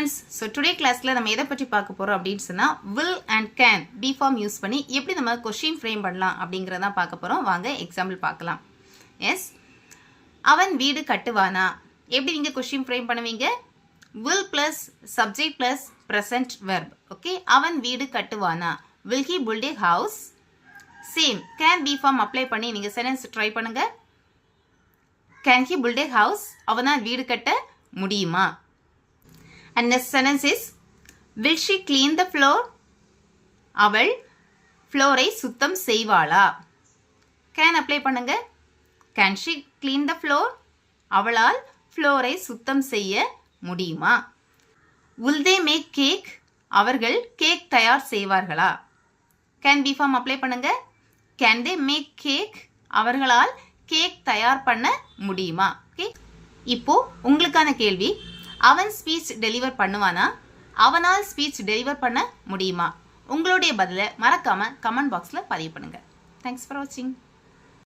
friends, so today classல நம்ம எதை பற்றி பார்க்க போறோம் அப்படினு சொன்னா will and can be form use பண்ணி எப்படி நம்ம question frame பண்ணலாம் அப்படிங்கறத பார்க்க போறோம். வாங்க எக்ஸாம்பிள் பார்க்கலாம். yes, அவன் வீடு கட்டுவானா? எப்படி நீங்க question frame பண்ணுவீங்க? will plus subject plus present verb. okay, அவன் வீடு கட்டுவானா? will he build a house? same can be form apply பண்ணி நீங்க sentence try பண்ணுங்க. can he build a house? அவனால் வீடு கட்ட முடியுமா? And next sentence is, will she clean the floor? அவள் ஃப்ளோரை சுத்தம் செய்வாளா? can apply பண்ணுங்க. can she clean the floor? அவளால் ஃப்ளோரை சுத்தம் செய்ய முடியுமா? will they make cake? அவர்கள் கேக் தயார் செய்வார்களா? can be form apply பண்ணுங்க. can they make cake? அவர்களால் கேக் தயார் பண்ண முடியுமா? okay, இப்போ உங்களுக்கான கேள்வி, அவன் ஸ்பீச் டெலிவர் பண்ணுவானா? அவனால் ஸ்பீச் டெலிவர் பண்ண முடியுமா? உங்களுடைய பதிலை மறக்காம கமெண்ட் பாக்ஸ்ல பதிவு பண்ணுங்க. தேங்க்ஸ் ஃபார் வாட்சிங்.